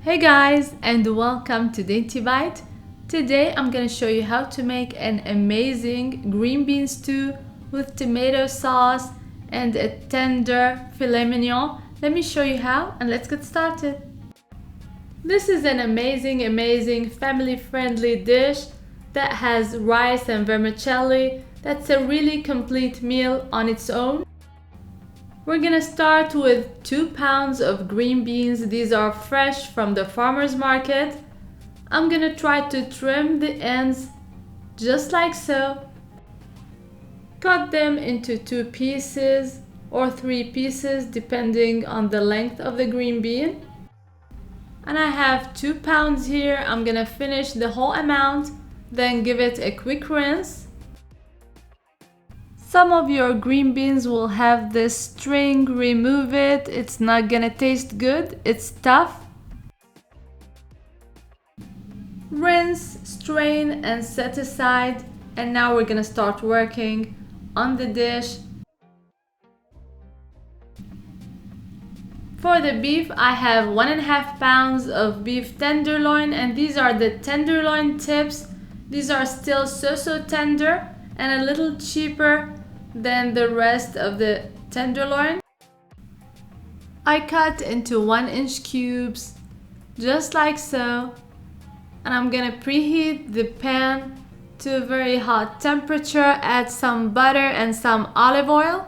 Hey guys, and welcome to Dainty Bite. Today I'm gonna show you how to make an amazing green bean stew with tomato sauce and a tender filet mignon. Let me show you how and let's get started. This is an amazing family-friendly dish that has rice and vermicelli. That's a really complete meal on its own. We're gonna start with 2 pounds of green beans. These are fresh from the farmer's market. I'm gonna try to trim the ends just like so. Cut them into 2 pieces or 3 pieces depending on the length of the green bean. And I have 2 pounds here. I'm gonna finish the whole amount, then give it a quick rinse. Some of your green beans will have this string. Remove it. It's not gonna taste good. It's tough. Rinse, strain, and set aside. And now we're gonna start working on the dish. For the beef, I have 1.5 pounds of beef tenderloin, and these are the tenderloin tips. These are still so tender and a little cheaper than the rest of the tenderloin. I cut into 1-inch cubes, just like so. And I'm gonna preheat the pan to a very hot temperature. Add some butter and some olive oil.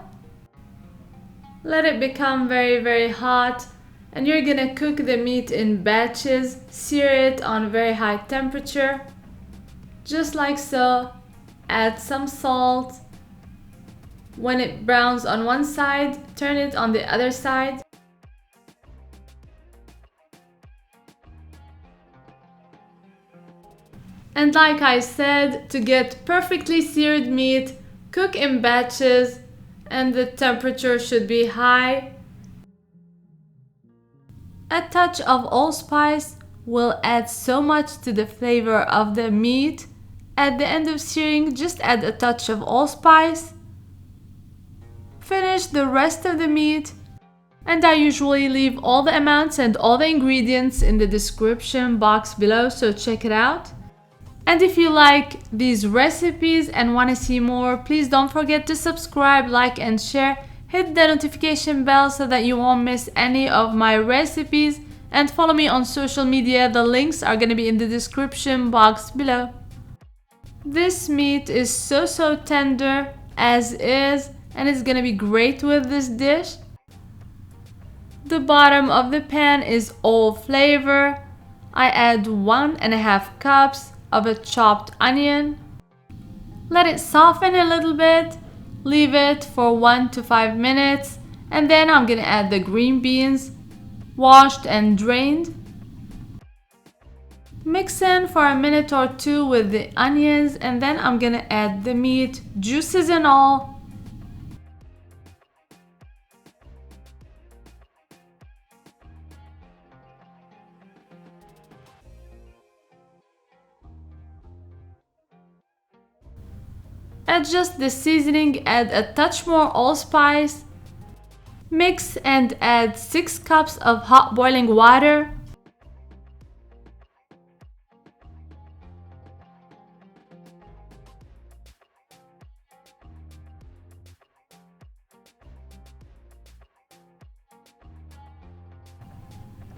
Let it become very hot. And you're gonna cook the meat in batches. Sear it on very high temperature, just like so. Add some salt. When it browns on one side, turn it on the other side. And like I said, to get perfectly seared meat, cook in batches and the temperature should be high. A touch of allspice will add so much to the flavor of the meat. At the end of searing, just add a touch of allspice. Finish the rest of the meat, and I usually leave all the amounts and all the ingredients in the description box below, so check it out. And if you like these recipes and want to see more, please don't forget to subscribe, like and share. Hit the notification bell so that you won't miss any of my recipes, and follow me on social media. The links are going to be in the description box below. This meat is so tender as is, and it's gonna be great with this dish. The bottom of the pan is all flavor. I add 1.5 cups of a chopped onion. Let it soften a little bit. Leave it for 1 to 5 minutes, and then I'm gonna add the green beans, washed and drained. Mix in for a minute or 2 with the onions, and then I'm gonna add the meat, juices and all. Adjust the seasoning, add a touch more allspice. Mix and add 6 cups of hot boiling water.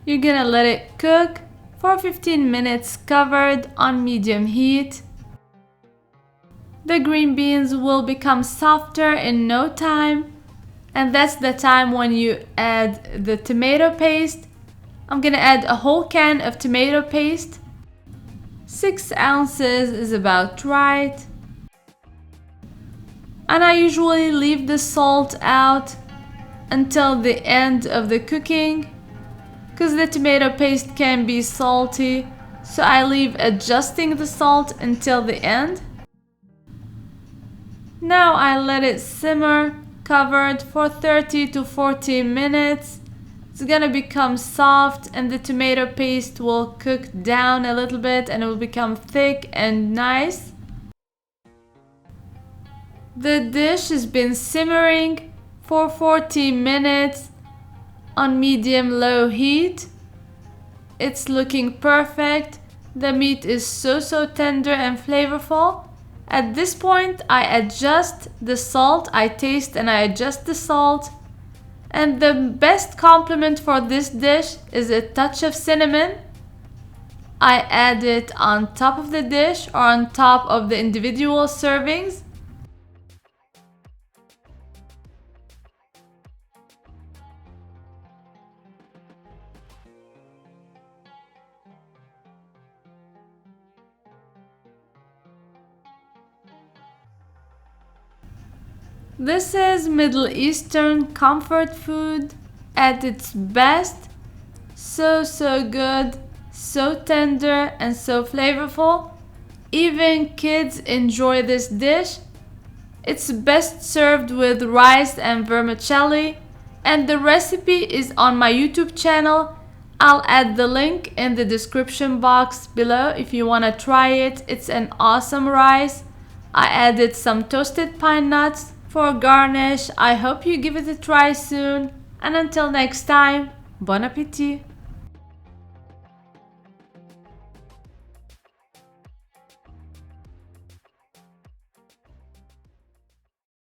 You're gonna let it cook for 15 minutes covered on medium heat. The green beans will become softer in no time, and that's the time when you add the tomato paste. I'm gonna add a whole can of tomato paste. 6 ounces is about right. And I usually leave the salt out until the end of the cooking, because the tomato paste can be salty, so I leave adjusting the salt until the end. Now I let it simmer, covered for 30 to 40 minutes. It's gonna become soft, and the tomato paste will cook down a little bit, and it will become thick and nice. The dish has been simmering for 40 minutes on medium-low heat. It's looking perfect. The meat is so tender and flavorful. At this point, I adjust the salt. I taste and I adjust the salt. And the best complement for this dish is a touch of cinnamon. I add it on top of the dish or on top of the individual servings. This is Middle Eastern comfort food at its best. So good, so tender and so flavorful. Even kids enjoy this dish. It's best served with rice and vermicelli, and the recipe is on my YouTube channel. I'll add the link in the description box below if you want to try it. It's an awesome rice. I added some toasted pine nuts for garnish. I hope you give it a try soon, and until next time, bon appétit!